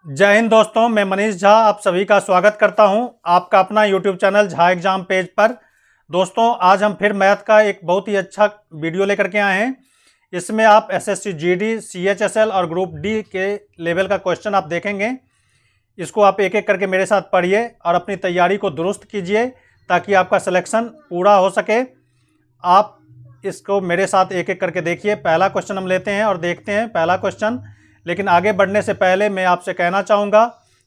जय हिंद दोस्तों, मैं मनीष झा आप सभी का स्वागत करता हूं आपका अपना YouTube channel Jha exam page पर। दोस्तों, आज हम फिर मैथ का एक बहुत ही अच्छा वीडियो लेकर के आए हैं। इसमें आप एसएससी जीडी, सीएचएसएल और ग्रुप डी के लेवल का क्वेश्चन आप देखेंगे। इसको आप एक एक करके मेरे साथ पढ़िए और अपनी तैयारी को दुरुस्त कीजिए ताकि आपका सिलेक्शन पूरा हो सके। आप इसको मेरे साथ एक एक करके देखिए। पहला क्वेश्चन हम लेते हैं और देखते हैं पहला क्वेश्चन। लेकिन आगे बढ़ने से पहले मैं आपसे कहना चाहूँगा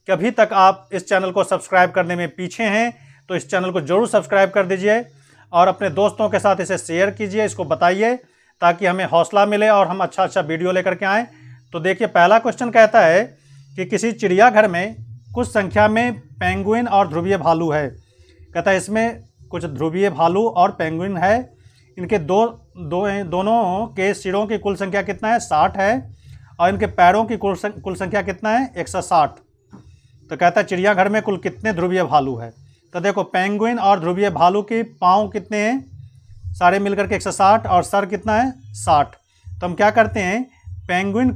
कि अभी तक आप इस चैनल को सब्सक्राइब करने में पीछे हैं तो इस चैनल को जरूर सब्सक्राइब कर दीजिए और अपने दोस्तों के साथ इसे शेयर कीजिए, इसको बताइए ताकि हमें हौसला मिले और हम अच्छा वीडियो लेकर के आएँ। तो देखिए, पहला क्वेश्चन कहता है कि किसी चिड़ियाघर में कुछ संख्या में पेंगुइन और ध्रुवीय भालू है। कहता है इसमें कुछ ध्रुवीय भालू और पेंगुइन है। इनके दोनों के सिरों की कुल संख्या कितना है? 60 है। और इनके पैरों की कुल संख्या कितना है? 160। तो कहता है चिड़ियाघर में कुल कितने ध्रुवीय भालू है? तो देखो, पेंगुइन और ध्रुवीय भालू के पाँव कितने हैं? सारे मिलकर के 160 और सर कितना है? 60। तो हम क्या करते हैं, पेंगुइन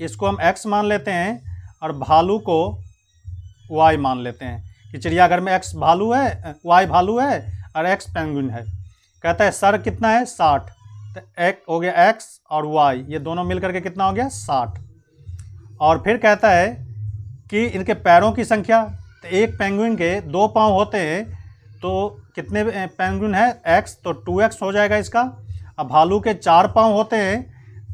इसको हम x मान लेते हैं और भालू को y मान लेते हैं कि चिड़ियाघर में x भालू है, y भालू है और x पेंगुइन है। कहता है सर कितना है? 60। तो एक हो गया x और y, ये दोनों मिलकर के कितना हो गया? 60। और फिर कहता है कि इनके पैरों की संख्या। तो एक पेंगुइन के 2 पाँव होते हैं तो कितने पेंगुइन है? x, तो 2x हो जाएगा इसका। अब भालू के 4 पाँव होते हैं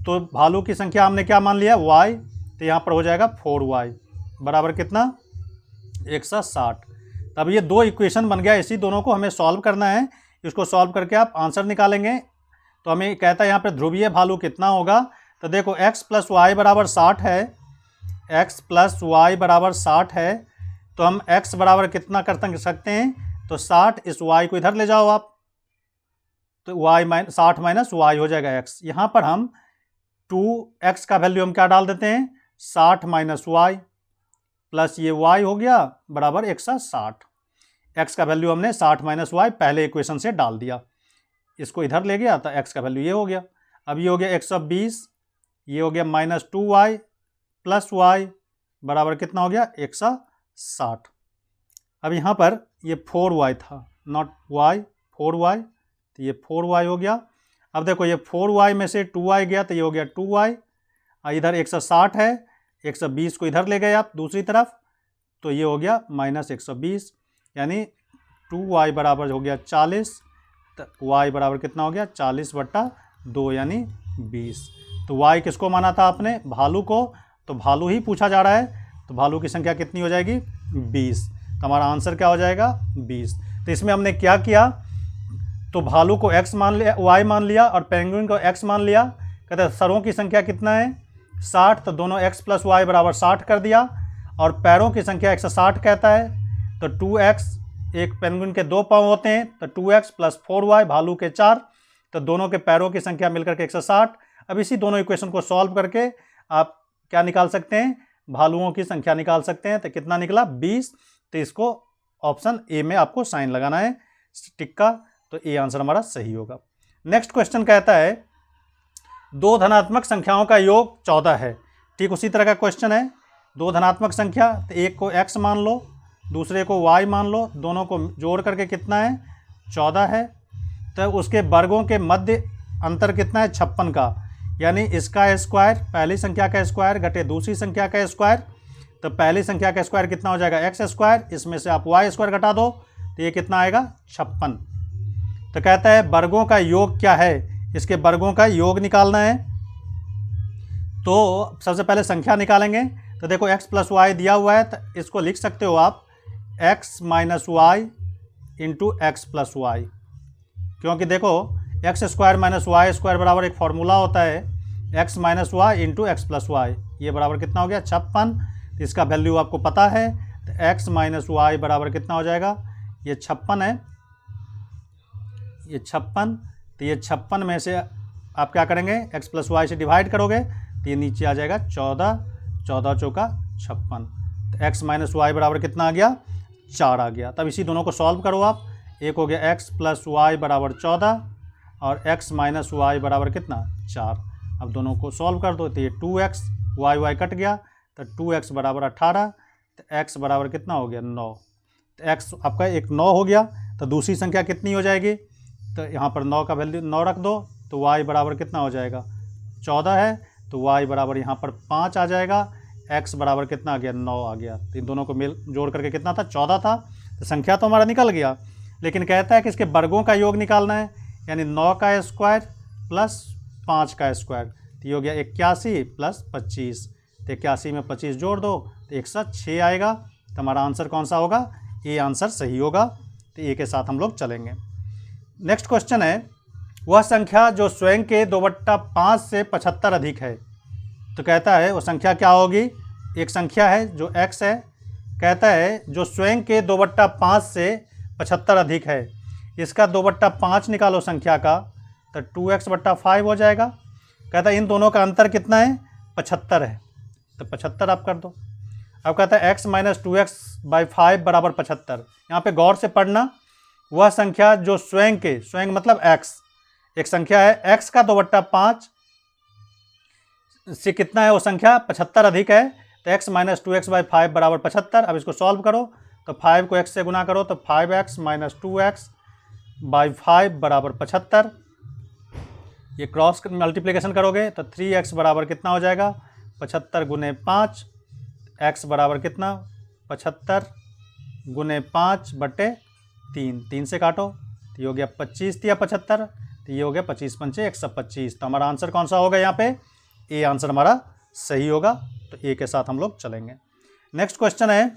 तो भालू की संख्या हमने क्या मान लिया? y। तो यहाँ पर हो जाएगा 4y बराबर कितना? 160। तब ये 2 इक्वेशन बन गया। इसी दोनों को हमें सॉल्व करना है। इसको सॉल्व करके आप आंसर निकालेंगे। तो हमें कहता है यहाँ पे ध्रुवीय भालू कितना होगा? तो देखो, x प्लस वाई बराबर 60 है। x प्लस वाई बराबर 60 है। तो हम x बराबर कितना कर सकते हैं? तो 60, इस y को इधर ले जाओ आप, तो 60 माइनस वाई हो जाएगा x। यहाँ पर हम 2x का वैल्यू हम क्या डाल देते हैं? 60 माइनस वाई प्लस ये y हो गया बराबर 160। x का वैल्यू हमने 60 माइनस वाई पहले इक्वेशन से डाल दिया, इसको इधर ले गया तो x का वैल्यू ये हो गया। अब ये हो गया 120, ये हो गया माइनस 2y प्लस y बराबर कितना हो गया? 160। अब यहाँ पर ये 4y था, नॉट y, 4y, तो ये 4y हो गया। अब देखो, ये 4y में से 2y गया तो ये हो गया 2y। इधर 160 है, 120 को इधर ले गए आप दूसरी तरफ, तो ये हो गया माइनस 120, यानी 2y बराबर हो गया 40। तो y बराबर कितना हो गया? 40/2 यानी 20। तो y किसको माना था आपने? भालू को। तो भालू ही पूछा जा रहा है, तो भालू की संख्या कितनी हो जाएगी? 20। तो हमारा आंसर क्या हो जाएगा? 20। तो इसमें हमने क्या किया, तो भालू को x मान लिया, y मान लिया और पेंगुइन को x मान लिया। कहते हैं सरों की संख्या कितना है? 60। तो दोनों x प्लस वाई बराबर 60 कर दिया और पैरों की संख्या 160 कहता है। तो 2x, एक पेंगुइन के 2 पाँव होते हैं तो 2x प्लस 4y, भालू के 4, तो दोनों के पैरों की संख्या मिलकर के 160। अब इसी दोनों इक्वेशन को सॉल्व करके आप क्या निकाल सकते हैं? भालुओं की संख्या निकाल सकते हैं। तो कितना निकला? 20। तो इसको ऑप्शन ए में आपको साइन लगाना है टिक का, तो ए आंसर हमारा सही होगा। नेक्स्ट क्वेश्चन कहता है 2 धनात्मक संख्याओं का योग 14 है। ठीक उसी तरह का क्वेश्चन है। 2 धनात्मक संख्या, तो एक को x मान लो, दूसरे को y मान लो, दोनों को जोड़ करके कितना है? 14 है। तो उसके वर्गों के मध्य अंतर कितना है? 56 का, यानी इसका स्क्वायर, पहली संख्या का स्क्वायर घटे दूसरी संख्या का स्क्वायर। तो पहली संख्या का स्क्वायर कितना हो जाएगा? x स्क्वायर, इसमें से आप y स्क्वायर घटा दो तो ये कितना आएगा? 56। तो कहता है वर्गों का योग क्या है? इसके वर्गों का योग निकालना है। तो सबसे पहले संख्या निकालेंगे। तो देखो, x प्लस वाई दिया हुआ है तो इसको लिख सकते हो आप x minus y into x plus y, क्योंकि देखो x square minus y square बराबर एक फार्मूला होता है x minus y into x plus y. ये बराबर कितना हो गया? 56। तो इसका वैल्यू आपको पता है, तो x माइनस वाई बराबर कितना हो जाएगा? ये 56 है, ये 56। तो ये 56 में से आप क्या करेंगे? x प्लस वाई से डिवाइड करोगे तो ये नीचे आ जाएगा 14, 14 चौका 56। तो x माइनस वाई बराबर कितना आ गया? 4 आ गया। तब इसी दोनों को सॉल्व करो आप। एक हो गया x प्लस वाई बराबर 14 और x माइनस वाई बराबर कितना? 4। अब दोनों को सॉल्व कर दो तो ये 2x y कट गया तो 2x बराबर 18, तो x बराबर कितना हो गया 9। तो x आपका एक 9 हो गया, तो दूसरी संख्या कितनी हो जाएगी, तो यहाँ पर 9 का वैल्यू 9 रख दो, तो y बराबर कितना हो जाएगा 14 है, तो y बराबर यहाँ पर 5 आ जाएगा, x बराबर कितना आ गया 9 आ गया। तो इन दोनों को मिल जोड़ करके कितना था 14 था, तो संख्या तो हमारा निकल गया, लेकिन कहता है कि इसके वर्गों का योग निकालना है, यानी 9 का स्क्वायर प्लस 5 का स्क्वायर, तो ये हो गया 81 प्लस 25, तो 81 में 25 जोड़ दो तो 106 आएगा। तो हमारा आंसर कौन सा होगा, ये आंसर सही होगा। तो ए के साथ हम लोग चलेंगे। नेक्स्ट क्वेश्चन है, वह संख्या जो स्वयं के 2/5 से 75 अधिक है। तो कहता है वो संख्या क्या होगी, एक संख्या है जो x है, कहता है जो स्वयं के 2/5 से 75 अधिक है, इसका 2/5 निकालो संख्या का, तो 2x/5 हो जाएगा। कहता है इन दोनों का अंतर कितना है 75 है, तो 75 आप कर दो। अब कहता है x - 2x/5 बराबर 75। यहाँ पे गौर से पढ़ना, वह संख्या जो स्वयं के, स्वयं मतलब x, एक संख्या है x का 2/5 से कितना है वो संख्या 75 अधिक है, तो x - 2x/5 बराबर 75। अब इसको सॉल्व करो, तो 5 को x से गुना करो, तो 5x - 2x/5 बराबर 75। ये क्रॉस मल्टीप्लिकेशन करोगे तो 3x बराबर कितना हो जाएगा 75 गुने 5, x बराबर कितना 75 गुने 5/3, 3 से काटो तो ये हो गया 25 या 75, तो ये हो गया 25 पंचे 125। तो हमारा आंसर कौन सा होगा यहाँ पे, ए आंसर हमारा सही होगा। तो ए के साथ हम लोग चलेंगे। नेक्स्ट क्वेश्चन है,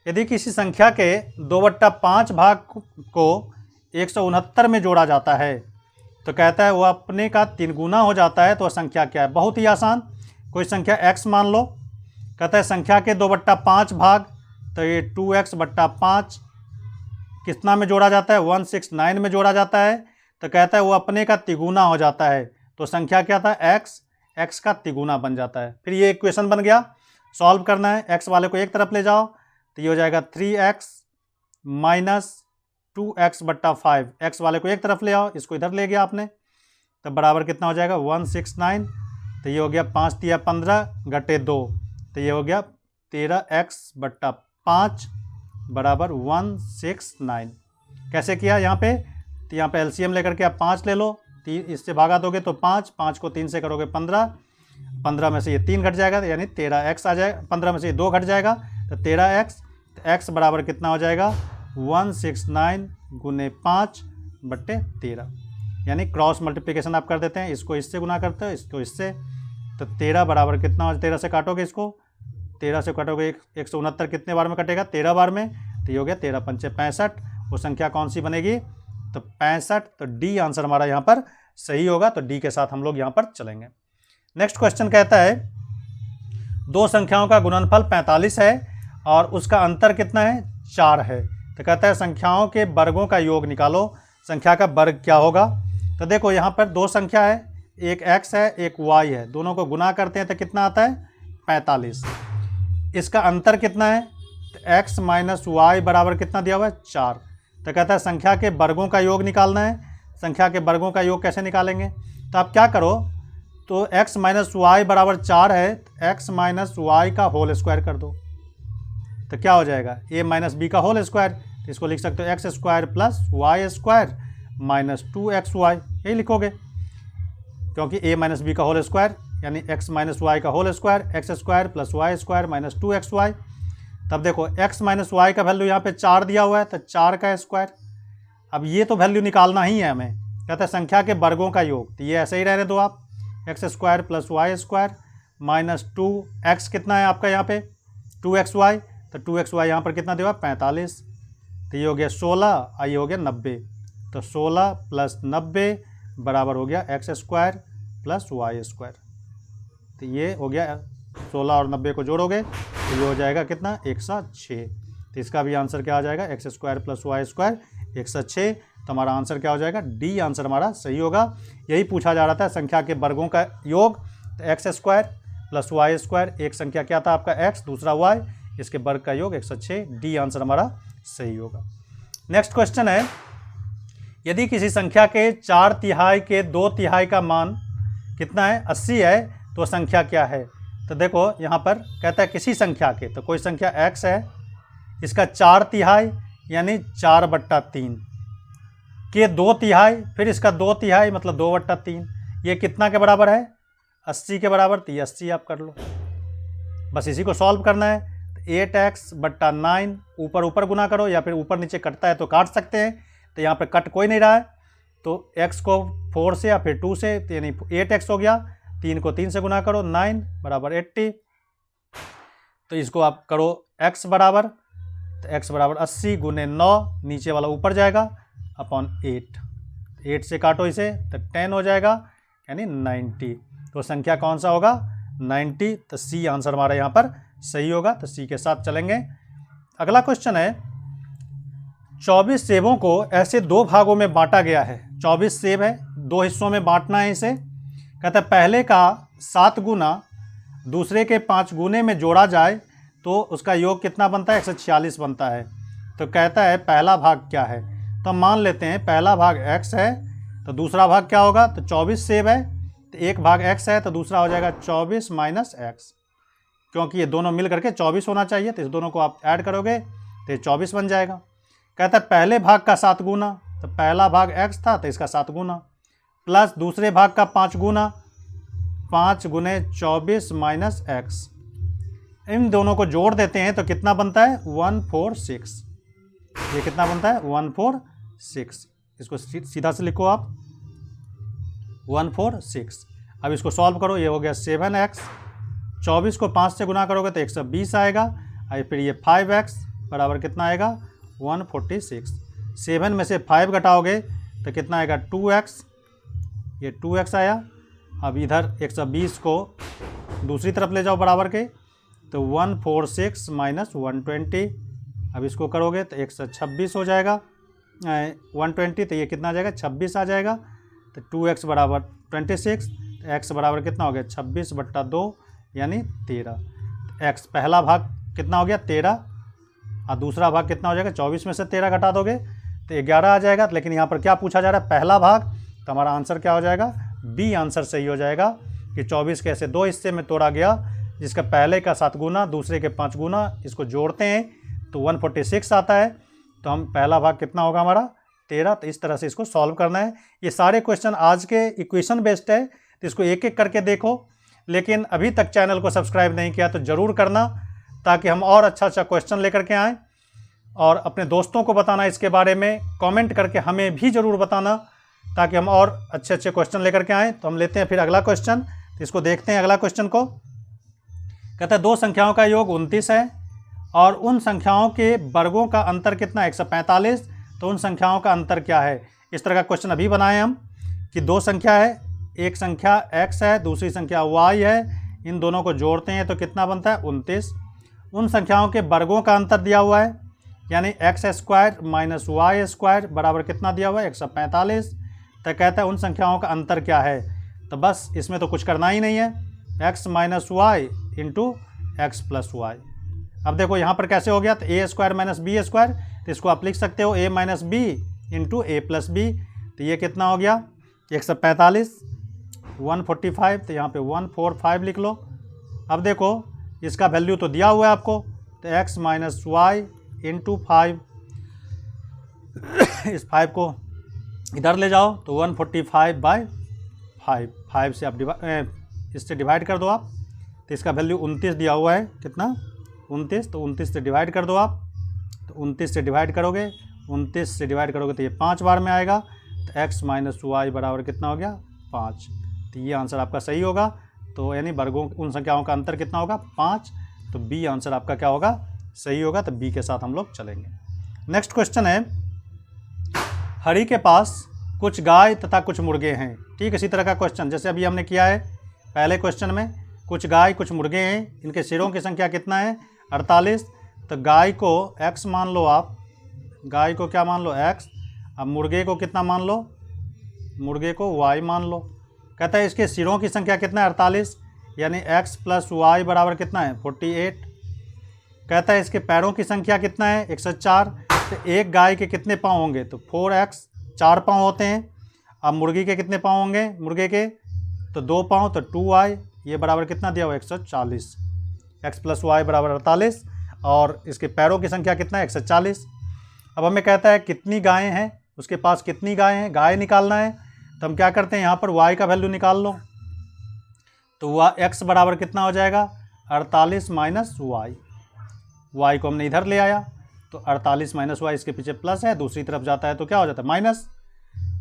यदि किसी संख्या के 2/5 भाग को 169 में जोड़ा जाता है, तो कहता है वो अपने का 3 गुना हो जाता है, तो वह संख्या क्या है। बहुत ही आसान, कोई संख्या x मान लो, कहता है संख्या के 2/5 भाग, तो ये 2x/5 कितना में जोड़ा जाता है 169 में जोड़ा जाता है, तो कहता है वो अपने का तिगुना हो जाता है, तो संख्या क्या था x का तिगुना बन जाता है। फिर ये इक्वेशन बन गया, सॉल्व करना है, x वाले को एक तरफ ले जाओ तो ये हो जाएगा 3x - 2x/5, x वाले को एक तरफ ले आओ, इसको इधर ले गया आपने, तो बराबर कितना हो जाएगा 169, तो ये हो गया 5 × 15 = 2, तो ये हो गया 13x/5 बराबर 169। कैसे किया यहाँ पे, तो यहाँ पे एलसीएम लेकर के आप 5 ले लो, इससे भागा दोगे तो 5 को 3 से करोगे 15 में से ये 3 घट जाएगा, यानी 13x आ जाएगा, 15 में से ये 2 घट जाएगा, तो 13x, तो x बराबर कितना हो जाएगा 169 गुने 5/13, यानी क्रॉस मल्टीप्लिकेशन आप कर देते हैं, इसको इससे गुना करते हो, इसको इससे, तो 13 बराबर कितना हो, 13 से काटोगे, इसको 13 से काटोगे 169 कितने बार में कटेगा 13 बार में, तो ये हो गया 13 पंचे 65। वो संख्या कौन सी बनेगी, तो 65। तो डी आंसर हमारा यहाँ पर सही होगा, तो डी के साथ हम लोग यहाँ पर चलेंगे। नेक्स्ट क्वेश्चन कहता है, दो संख्याओं का गुणनफल 45 है और उसका अंतर कितना है 4 है, तो कहता है संख्याओं के वर्गों का योग निकालो, संख्या का वर्ग क्या होगा। तो देखो यहाँ पर दो संख्या है, एक x है एक y है, दोनों को गुना करते हैं तो कितना आता है 45। इसका अंतर कितना है, तो x - y बराबर कितना दिया हुआ है 4, तो कहता है संख्या के वर्गों का योग निकालना है। संख्या के वर्गों का योग कैसे निकालेंगे, तो आप क्या करो, तो x - y बराबर 4 है, तो x - y का होल स्क्वायर कर दो, तो क्या हो जाएगा a - b का होल स्क्वायर, तो इसको लिख सकते हो x² + y² - 2xy, यही लिखोगे, क्योंकि a - b का होल स्क्वायर यानी x - y का whole square, x² + y² - 2xy। तब देखो x - y का वैल्यू यहाँ पे 4 दिया हुआ है, तो 4 का स्क्वायर। अब ये तो वैल्यू निकालना ही है हमें, कहता है संख्या के वर्गों का योग, तो ये ऐसे ही रहने दो आप, x² + y² - 2x कितना है आपका यहाँ पे 2xy, तो 2xy यहाँ पर कितना दिया 45, तो ये हो गया 16, ये हो गया 90, तो 16 + 90 बराबर हो गया x² + y², तो ये हो गया 16 और 90 को जोड़ोगे तो ये हो जाएगा कितना 106। तो इसका भी आंसर क्या आ जाएगा x² + y² 106। तो हमारा आंसर क्या हो जाएगा, डी आंसर हमारा सही होगा। यही पूछा जा रहा था संख्या के वर्गों का योग, तो x² + y², एक संख्या क्या था आपका x, दूसरा y, इसके वर्ग का योग 106, डी आंसर हमारा सही होगा। नेक्स्ट क्वेश्चन है, यदि किसी संख्या के 4/3 के 2/3 का मान कितना है 80 है, तो संख्या क्या है। तो देखो यहाँ पर कहता है किसी संख्या के, तो कोई संख्या x है, इसका 4/3 यानी 4/3 के 2/3, फिर इसका 2/3 मतलब 2/3, ये कितना के बराबर है? 80 के बराबर। तो ये 80 आप कर लो, बस इसी को सॉल्व करना है। तो 8x/9 ऊपर ऊपर गुना करो, या फिर ऊपर नीचे कटता है तो काट सकते हैं, तो यहाँ पे कट कोई नहीं रहा है, तो x को 4 से या फिर 2 से, तो यानी 8x हो गया। 3 को 3 से गुना करो, 9 बराबर 80। तो इसको आप करो x बराबर, तो x बराबर 80 गुने 9, नीचे वाला ऊपर जाएगा, अपॉन 8 से काटो इसे तो 10 हो जाएगा, यानी 90। तो संख्या कौन सा होगा? 90। तो सी आंसर हमारा यहाँ पर सही होगा, तो सी के साथ चलेंगे। अगला क्वेश्चन है, 24 सेबों को ऐसे 2 भागों में बांटा गया है। 24 सेब है, 2 हिस्सों में बांटना है इसे। कहता है पहले का 7 गुना दूसरे के 5 गुने में जोड़ा जाए तो उसका योग कितना बनता है? 146 बनता है। तो कहता है पहला भाग क्या है? तो हम मान लेते हैं पहला भाग x है, तो दूसरा भाग क्या होगा? तो 24 सेब है, तो एक भाग x है, तो दूसरा हो जाएगा 24 माइनस x, क्योंकि ये दोनों मिल करके 24 होना चाहिए, तो इस दोनों को आप ऐड करोगे तो ये 24 बन जाएगा। कहता है पहले भाग का 7 गुना, तो पहला भाग x था तो इसका 7 गुना, प्लस दूसरे भाग का 5 गुना, 5 गुने 24 माइनस x, इन दोनों को जोड़ देते हैं तो कितना बनता है? 146। ये कितना बनता है? 146। इसको सीधा से लिखो आप, 146। अब इसको सॉल्व करो, ये हो गया 7x, 24 को 5 से गुना करोगे तो 120 आएगा, और फिर ये 5x बराबर कितना आएगा? 146। 7 में से 5 घटाओगे तो कितना आएगा? 2x, ये 2x आया। अब इधर 120 को दूसरी तरफ ले जाओ बराबर के, तो 146 माइनस 120, अब इसको करोगे तो 126 हो जाएगा, 120, तो ये कितना आ जाएगा? 26 आ जाएगा। तो 2x बराबर 26, तो x बराबर कितना हो गया? 26/2 यानी 13। x पहला भाग कितना हो गया? 13, और दूसरा भाग कितना हो जाएगा? 24 में से 13 घटा दोगे तो 11 आ जाएगा। लेकिन यहाँ पर क्या पूछा जा रहा है? पहला भाग, तो हमारा आंसर क्या हो जाएगा? बी आंसर सही हो जाएगा कि 24 के ऐसे 2 हिस्से में तोड़ा गया, जिसका पहले का 7 गुना दूसरे के 5 गुना, इसको जोड़ते हैं तो 146 आता है। तो हम पहला भाग कितना होगा हमारा? 13। तो इस तरह से इसको सॉल्व करना है। ये सारे क्वेश्चन आज के इक्वेशन बेस्ड है, तो इसको एक एक करके देखो। लेकिन अभी तक चैनल को सब्सक्राइब नहीं किया तो ज़रूर करना, ताकि हम और अच्छा क्वेश्चन लेकर के आएँ, और अपने दोस्तों को बताना इसके बारे में, कमेंट करके हमें भी ज़रूर बताना, ताकि हम और अच्छे अच्छे क्वेश्चन लेकर के आएँ। तो हम लेते हैं फिर अगला क्वेश्चन, तो इसको देखते हैं अगला क्वेश्चन को। कहता है 2 संख्याओं का योग 29 है और उन संख्याओं के वर्गों का अंतर कितना है? 145। तो उन संख्याओं का अंतर क्या है? इस तरह का क्वेश्चन अभी बनाए हम कि 2 संख्या है, एक संख्या x है, दूसरी संख्या y है, इन दोनों को जोड़ते हैं तो कितना बनता है? 29। उन संख्याओं के वर्गों का अंतर दिया हुआ है, यानी x² माइनस y² बराबर कितना दिया हुआ है? 145। तो कहता है उन संख्याओं का अंतर क्या है? तो बस इसमें तो कुछ करना ही नहीं है, x minus y into x plus y. अब देखो यहाँ पर कैसे हो गया? तो a² माइनस b², तो इसको आप लिख सकते हो a minus b into a plus b. तो ये कितना हो गया? 145, 145, तो यहाँ पे 145 लिख लो। अब देखो इसका वैल्यू तो दिया हुआ है आपको, तो x माइनस वाई इंटू 5, इस 5 को इधर ले जाओ तो 145/5, 5 से आप इससे डिवाइड कर दो आप, तो इसका वैल्यू 29 दिया हुआ है। कितना? 29। तो 29 से डिवाइड कर दो आप, तो 29 से डिवाइड करोगे, 29 से डिवाइड करोगे तो ये 5 बार में आएगा, तो x माइनस वाई बराबर कितना हो गया? 5। तो ये आंसर आपका सही होगा। तो यानी वर्गों उन संख्याओं का अंतर कितना होगा? 5। तो बी आंसर आपका क्या होगा? सही होगा। तो बी के साथ हम लोग चलेंगे। नेक्स्ट क्वेश्चन है, हरि के पास कुछ गाय तथा कुछ मुर्गे हैं। ठीक, इसी तरह का क्वेश्चन जैसे अभी हमने किया है पहले क्वेश्चन में, कुछ गाय कुछ मुर्गे हैं, इनके सिरों की संख्या कितना है? 48। तो गाय को x मान लो आप, गाय को क्या मान लो? x। अब मुर्गे को कितना मान लो? मुर्गे को y मान लो। कहता है इसके सिरों की संख्या कितना है? 48, यानी x प्लस वाई बराबर कितना है? 48। कहता है इसके पैरों की संख्या कितना है? 104। तो एक गाय के कितने पाँव होंगे? तो 4x, 4 पाँव होते हैं। अब मुर्गी के कितने पाँव होंगे? मुर्गे के तो 2 पाँव, तो 2y, ये बराबर कितना दिया हुआ 140, x प्लस वाई बराबर 48 और इसके पैरों की संख्या कितना है 140। अब हमें कहता है कितनी गायें हैं, उसके पास कितनी गायें हैं, गाय निकालना है। तो हम क्या करते हैं, यहाँ पर y का वैल्यू निकाल लो। तो x बराबर कितना हो जाएगा 48 माइनस वाई, y को हमने इधर ले आया तो 48 माइनस वाई, इसके पीछे प्लस है, दूसरी तरफ जाता है तो क्या हो जाता है माइनस।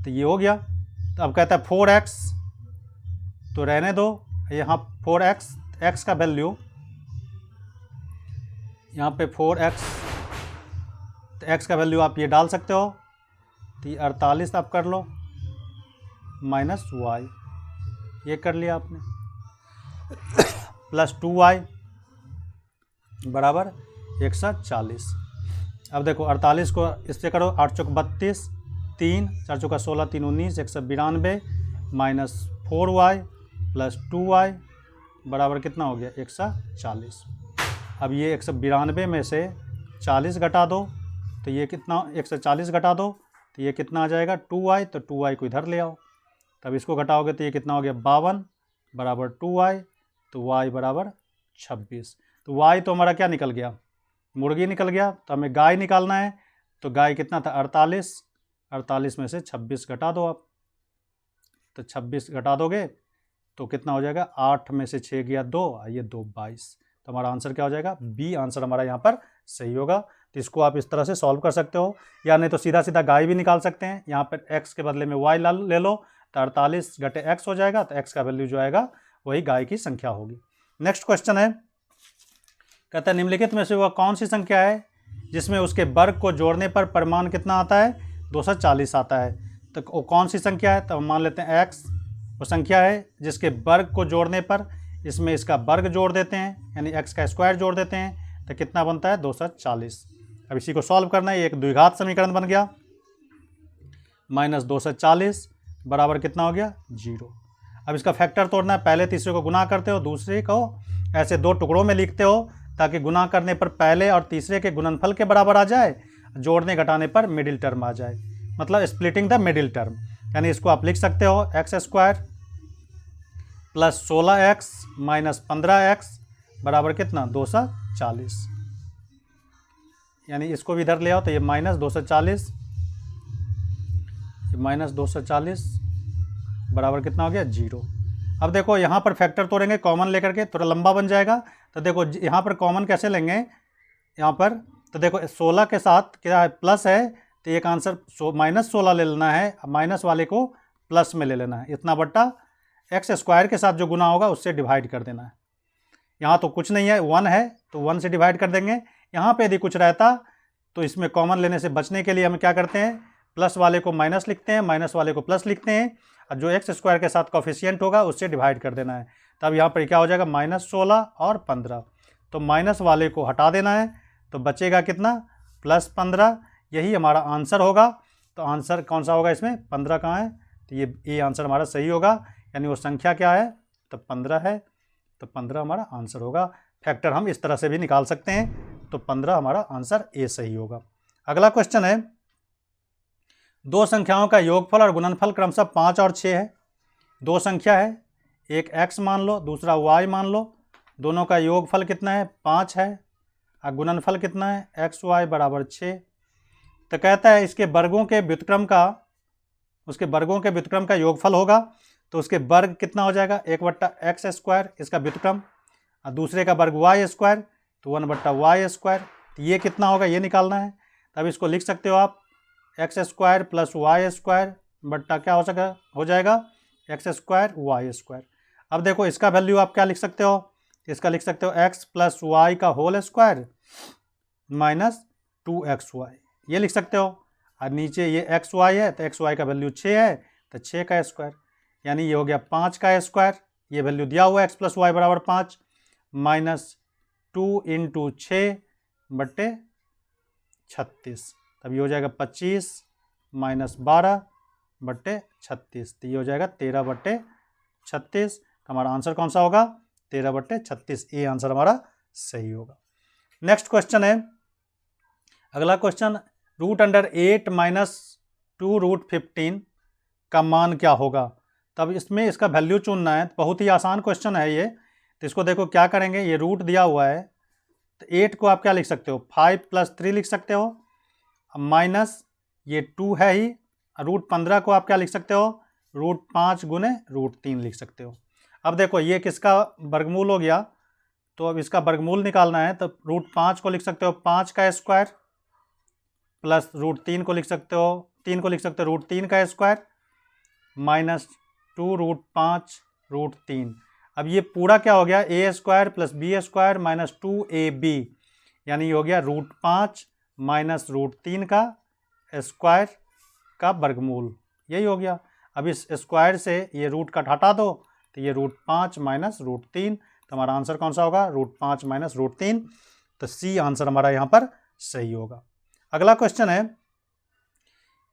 तो ये हो गया। तो अब कहता है 4x, तो रहने दो यहाँ 4x, x का वैल्यू यहाँ पे 4x, तो x का वैल्यू आप ये डाल सकते हो। तो ये 48 आप कर लो माइनस y, ये कर लिया आपने, प्लस 2y बराबर 140। अब देखो 48 को इससे करो, 8 चौक 32, 3 4 चौका 16, 3 19, 192 माइनस 4y प्लस 2y बराबर कितना हो गया 140। अब ये 192 में से 40 घटा दो तो ये कितना, 140 घटा दो तो ये कितना आ जाएगा 2y, तो 2y को इधर ले आओ, तब इसको घटाओगे तो ये कितना हो गया 52 बराबर 2y, तो y बराबर 26। तो y तो हमारा क्या निकल गया, मुर्गी निकल गया। तो हमें गाय निकालना है, तो गाय कितना था 48, 48 में से 26 घटा दो आप, तो 26 घटा दोगे तो कितना हो जाएगा, 8 में से 6 गया 2, ये 2 22। तो हमारा आंसर क्या हो जाएगा, बी आंसर हमारा यहाँ पर सही होगा। तो इसको आप इस तरह से सॉल्व कर सकते हो, या नहीं तो सीधा सीधा गाय भी निकाल सकते हैं। यहाँ पर x के बदले में y ले लो, तो 48 घटे x हो जाएगा, तो x का वैल्यू जो आएगा वही गाय की संख्या होगी। नेक्स्ट क्वेश्चन है, कहता है निम्नलिखित में से वह कौन सी संख्या है जिसमें उसके वर्ग को जोड़ने पर परिमाण कितना आता है 240 आता है। तो वो कौन सी संख्या है, तो हम मान लेते हैं x वो संख्या है जिसके वर्ग को जोड़ने पर इसमें इसका वर्ग जोड़ देते हैं, यानी x का स्क्वायर जोड़ देते हैं, तो कितना बनता है 240। अब इसी को सॉल्व करना है, एक द्विघात समीकरण बन गया, माइनस 240 बराबर कितना हो गया 0। अब इसका फैक्टर तोड़ना है, पहले तीसरे को गुना करते हो, दूसरे को ऐसे 2 टुकड़ों में लिखते हो ताकि गुना करने पर पहले और तीसरे के गुणनफल के बराबर आ जाए, जोड़ने घटाने पर मिडिल टर्म आ जाए, मतलब स्प्लिटिंग द मिडिल टर्म। यानी इसको आप लिख सकते हो x square plus 16x minus 15x बराबर कितना 240। यानी इसको भी इधर ले आओ तो ये माइनस 240, माइनस 240 बराबर कितना हो गया 0। अब देखो यहाँ पर फैक्टर तोड़ेंगे कॉमन लेकर के, थोड़ा लंबा बन जाएगा। तो देखो यहाँ पर कॉमन कैसे लेंगे, यहाँ पर तो देखो 16 के साथ क्या है प्लस है, तो एक आंसर माइनस 16 ले लेना है, माइनस वाले को प्लस में ले लेना है, इतना बट्टा एक्स स्क्वायर के साथ जो गुना होगा उससे डिवाइड कर देना है। यहाँ तो कुछ नहीं है, 1 है तो 1 से डिवाइड कर देंगे। यहाँ पे यदि कुछ रहता तो इसमें कॉमन लेने से बचने के लिए हम क्या करते हैं, प्लस वाले को माइनस लिखते हैं, माइनस वाले को प्लस लिखते हैं, और जो एक्स स्क्वायर के साथ कोफिशिएंट होगा उससे डिवाइड कर देना है। तब यहाँ पर क्या हो जाएगा -16 और 15, तो माइनस वाले को हटा देना है, तो बचेगा कितना +15, यही हमारा आंसर होगा। तो आंसर कौन सा होगा इसमें, 15 कहाँ है, तो ये आंसर हमारा सही होगा। यानी वो संख्या क्या है, तो 15 है, तो 15 हमारा आंसर होगा। फैक्टर हम इस तरह से भी निकाल सकते हैं, तो 15 हमारा आंसर ए सही होगा। अगला क्वेश्चन है, दो संख्याओं का योगफल और गुणनफल क्रमशः 5 और 6 है। दो संख्या है, एक x मान लो दूसरा y मान लो, दोनों का योगफल कितना है 5 है और गुणनफल कितना है xy बराबर 6। तो कहता है इसके वर्गों के व्युत्क्रम का, उसके वर्गों के व्युत्क्रम का योगफल होगा, तो उसके वर्ग कितना हो जाएगा 1/x स्क्वायर इसका व्युत्क्रम, और दूसरे का वर्ग y स्क्वायर तो 1/y स्क्वायर। तो ये कितना होगा ये निकालना है। तब इसको लिख सकते हो आप x square plus y square बट्टा क्या हो जाएगा x स्क्वायर वाई स्क्वायर। अब देखो इसका वैल्यू आप क्या लिख सकते हो, इसका लिख सकते हो x प्लस वाई का होल स्क्वायर माइनस 2xy, ये लिख सकते हो। और नीचे ये xy है तो xy का वैल्यू 6 है, तो 6 का स्क्वायर, यानी ये हो गया 5 का स्क्वायर, ये वैल्यू दिया हुआ है x प्लस वाई बराबर 5 माइनस 2 × 6/36, तब ये हो जाएगा 25 माइनस 12/36, तो ये हो जाएगा 13/36। हमारा आंसर कौन सा होगा 13/36, ये आंसर हमारा सही होगा। नेक्स्ट क्वेश्चन है, अगला क्वेश्चन, √8 - 2√15 का मान क्या होगा। तब इसमें इसका वैल्यू चुनना है। बहुत ही आसान क्वेश्चन है ये। तो इसको देखो क्या करेंगे, ये रूट दिया हुआ है तो 8 को आप क्या लिख सकते हो, 5 + 3 लिख सकते हो, माइनस ये 2 है ही, √15 को आप क्या लिख सकते हो, √5 गुने √3 लिख सकते हो। अब देखो ये किसका वर्गमूल हो गया, तो अब इसका वर्गमूल निकालना है तो √5 को लिख सकते हो 5 का स्क्वायर प्लस √3 को लिख सकते हो 3 को लिख सकते हो √3 का स्क्वायर माइनस 2 √5 √3। अब ये पूरा क्या हो गया, a² + b² माइनस 2ab, यानी हो गया √5 माइनस √3 का स्क्वायर का वर्गमूल, यही हो गया। अब इस स्क्वायर से ये रूट कट हटा दो तो ये √5 माइनस √3, तो हमारा आंसर कौन सा होगा, √5 माइनस √3। तो सी आंसर हमारा यहाँ पर सही होगा। अगला क्वेश्चन है,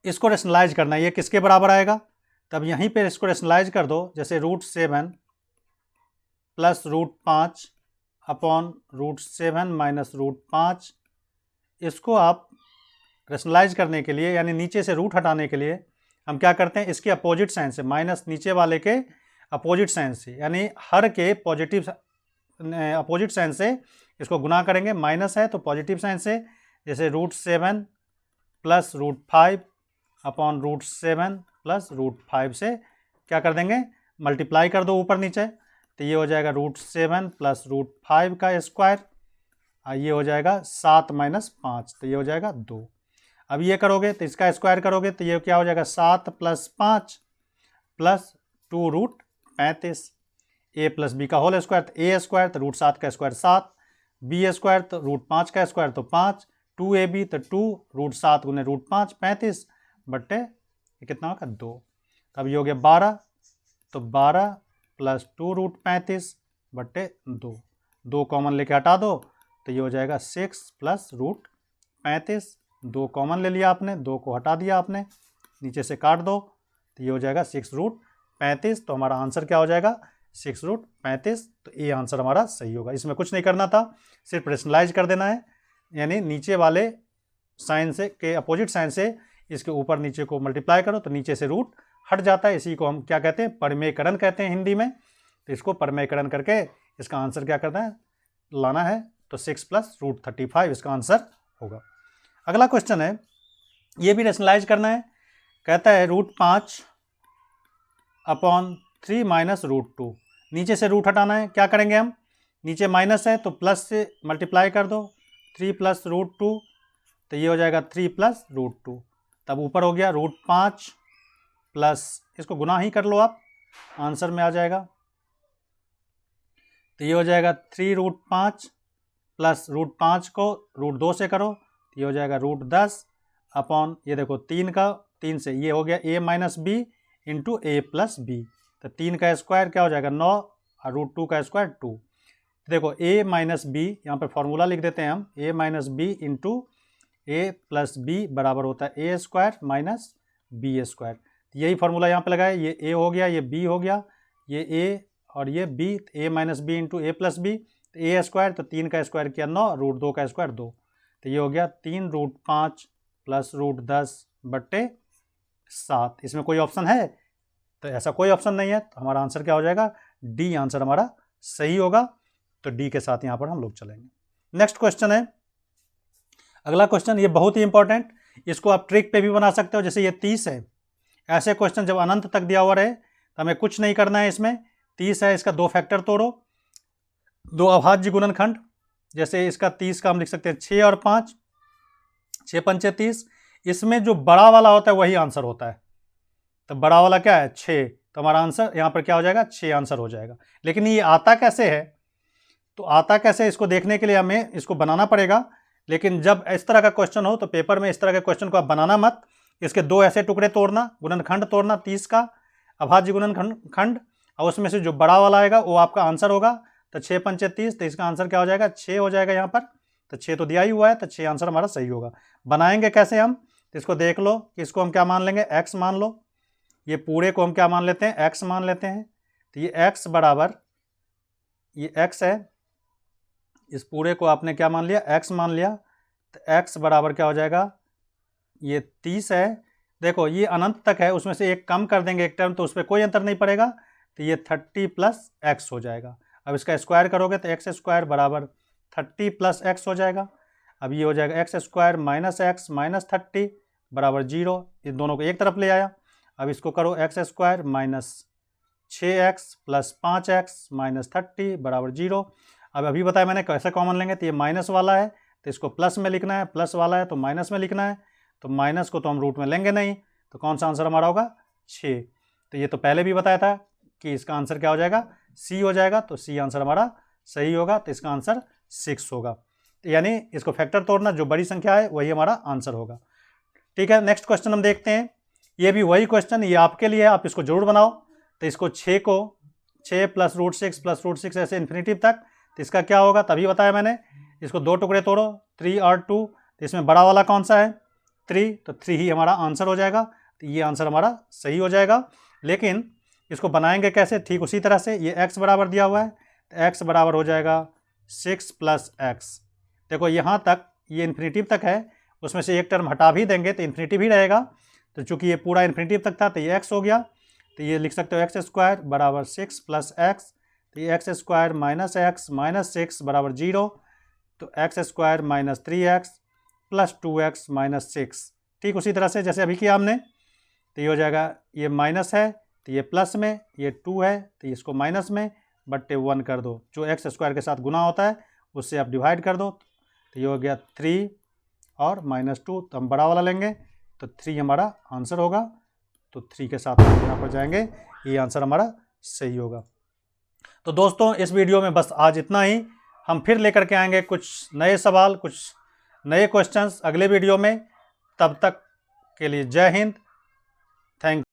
इसको रेशनलाइज करना है, ये किसके बराबर आएगा, तब यहीं पे इसको रेशनलाइज कर दो। जैसे √7 प्लस √5 अपॉन √7 माइनस √5, इसको आप रेशनलाइज करने के लिए यानी नीचे से रूट हटाने के लिए हम क्या करते हैं, इसके अपोजिट साइन से, माइनस नीचे वाले के अपोजिट साइन से, यानी हर के पॉजिटिव अपोजिट साइन से इसको गुना करेंगे। माइनस है तो पॉजिटिव साइन से, जैसे √7 प्लस √5 अपॉन √7 प्लस √5 से क्या कर देंगे, मल्टीप्लाई कर दो ऊपर नीचे, तो ये हो जाएगा √7 प्लस √5 का स्क्वायर, ये हो जाएगा 7 माइनस 5, तो ये हो जाएगा 2। अब ये करोगे तो इसका स्क्वायर करोगे तो ये क्या हो जाएगा, 7 + 5 प्लस 2 √35, a + b का होल स्क्वायर, तो a² तो √7 का स्क्वायर 7, b² तो √5 का स्क्वायर तो 5, 2ab तो 2 √7 गुने √5 35 बट्टे ये कितना होगा 2। अब ये हो गया 12, तो 12 प्लस 2 √35 बट्टे 2, 2 कॉमन लेके हटा दो तो ये हो जाएगा 6 प्लस √35, 2 कॉमन ले लिया आपने, 2 को हटा दिया आपने, नीचे से काट दो तो ये हो जाएगा 6 √35। तो हमारा आंसर क्या हो जाएगा, 6 √35। तो ये आंसर हमारा सही होगा। इसमें कुछ नहीं करना था, सिर्फ रेशनलाइज कर देना है, यानी नीचे वाले साइन से के अपोजिट साइन से इसके ऊपर नीचे को मल्टीप्लाई करो तो नीचे से रूट हट जाता है। इसी को हम क्या कहते हैं, परिमेयकरण कहते हैं हिंदी में। तो इसको परिमेयकरण करके इसका आंसर क्या करना है, लाना है, तो 6 प्लस √35 इसका आंसर होगा। अगला क्वेश्चन है, ये भी रेशनलाइज करना है। कहता है √5 अपॉन 3 माइनस √2, नीचे से रूट हटाना है। क्या करेंगे हम, नीचे माइनस है तो प्लस से मल्टीप्लाई कर दो, 3 प्लस √2, तो ये हो जाएगा 3 प्लस √2। तब ऊपर हो गया √5 प्लस, इसको गुना ही कर लो आप, आंसर में आ जाएगा। तो ये हो जाएगा 3 √5 प्लस √5 को √2 से करो तो ये हो जाएगा √10 अपॉन, ये देखो 3 से ये हो गया a minus b into a plus b, तो 3 का स्क्वायर क्या हो जाएगा 9 और √2 का स्क्वायर 2। देखो a माइनस बी, यहाँ पर फॉर्मूला लिख देते हैं हम, a minus b into a plus b बराबर होता है a² माइनस b²। यही फार्मूला यहाँ पे लगाए, ये a हो गया, ये b हो गया, ये a और ये b, a minus b into a plus b, तो a² तो 3 का स्क्वायर किया 9, √2 का स्क्वायर 2, तो ये हो गया 3 √5 प्लस √10 बट्टे 7। इसमें कोई ऑप्शन है, तो ऐसा कोई ऑप्शन नहीं है, तो हमारा आंसर क्या हो जाएगा, डी आंसर हमारा सही होगा। तो डी के साथ यहाँ पर हम लोग चलेंगे। नेक्स्ट क्वेश्चन है, अगला क्वेश्चन, ये बहुत ही इंपॉर्टेंट, इसको आप ट्रिक पे भी बना सकते हो। जैसे ये 30 है, ऐसे क्वेश्चन जब अनंत तक दिया हुआ रहे तो हमें कुछ नहीं करना है। इसमें 30 है, इसका 2 फैक्टर तोड़ो, 2 अभाज्य गुणनखंड, जैसे इसका 30 का हम लिख सकते हैं 6 और 5, 6 पंचे 30, इसमें जो बड़ा वाला होता है वही आंसर होता है। तो बड़ा वाला क्या है 6, तो हमारा आंसर यहाँ पर क्या हो जाएगा 6 आंसर हो जाएगा। लेकिन ये आता कैसे है, तो आता कैसे, इसको देखने के लिए हमें इसको बनाना पड़ेगा। लेकिन जब इस तरह का क्वेश्चन हो तो पेपर में इस तरह के क्वेश्चन को आप बनाना मत, इसके 2 ऐसे टुकड़े तोड़ना, गुणनखंड तोड़ना 30 का, अभाज्य गुणनखंड, और उसमें से जो बड़ा वाला आएगा वो आपका आंसर होगा। तो 6 पंचे 30, तो इसका आंसर क्या हो जाएगा 6 हो जाएगा यहाँ पर। तो 6 तो दिया ही हुआ है, तो 6 आंसर हमारा सही होगा। बनाएंगे कैसे हम, तो इसको देख लो कि इसको हम क्या मान लेंगे, x मान लो, ये पूरे को हम क्या मान लेते हैं, x मान लेते हैं। तो ये x बराबर, ये x है, इस पूरे को आपने क्या मान लिया, x मान लिया, तो x बराबर क्या हो जाएगा, ये 30 है। देखो ये अनंत तक है, उसमें से एक कम कर देंगे एक टर्म तो उस पर कोई अंतर नहीं पड़ेगा, तो ये 30 + x हो जाएगा। अब इसका स्क्वायर करोगे तो x² = 30 + x हो जाएगा। अब ये हो जाएगा x² - x - 30 = 0। इन दोनों को एक तरफ ले आया। अब इसको करो x² - 6x + 5x - 30 = 0। अब अभी बताया मैंने कैसे कॉमन लेंगे, तो ये माइनस वाला है तो इसको प्लस में लिखना है, प्लस वाला है तो माइनस में लिखना है, तो माइनस को तो हम रूट में लेंगे नहीं, तो कौन सा आंसर हमारा होगा 6। तो ये तो पहले भी बताया था कि इसका आंसर क्या हो जाएगा, सी हो जाएगा, तो सी आंसर हमारा सही होगा, तो इसका आंसर 6 होगा। तो यानी इसको फैक्टर तोड़ना, जो बड़ी संख्या है वही हमारा आंसर होगा। ठीक है, नेक्स्ट क्वेश्चन हम देखते हैं। ये भी वही क्वेश्चन, ये आपके लिए है, आप इसको जरूर बनाओ। तो इसको 6 को 6 + √6 + √6 ऐसे इन्फिनिटी तक, तो इसका क्या होगा तभी बताया मैंने। इसको 2 टुकड़े तोड़ो, 3 और 2, तो इसमें बड़ा वाला कौन सा है 3, तो 3 ही हमारा आंसर हो जाएगा। तो ये आंसर हमारा सही हो जाएगा। लेकिन इसको बनाएंगे कैसे, ठीक उसी तरह से। ये x बराबर दिया हुआ है, तो x बराबर हो जाएगा 6 + x। देखो यहाँ तक ये इन्फिनिटिव तक है, उसमें से एक टर्म हटा भी देंगे तो इन्फिनिटिव ही रहेगा। तो चूंकि ये पूरा इन्फिनिटिव तक था तो ये x हो गया, तो ये लिख सकते हो x² = 6 + x, तो ये x² - x - 6 = 0, तो x² - 3x + 2x - 6। ठीक उसी तरह से जैसे अभी किया हमने, तो ये हो जाएगा, ये माइनस है तो ये प्लस में, ये 2 है तो इसको माइनस में, बट्टे 1 कर दो, जो x² के साथ गुना होता है उससे आप डिवाइड कर दो, तो ये हो गया 3 और -2, तो हम बड़ा वाला लेंगे, तो 3 हमारा आंसर होगा। तो 3 के साथ हम यहाँ पर जाएंगे, ये आंसर हमारा सही होगा। तो दोस्तों इस वीडियो में बस आज इतना ही। हम फिर लेकर के आएंगे कुछ नए सवाल, कुछ नए क्वेश्चंस अगले वीडियो में। तब तक के लिए जय हिंद, थैंक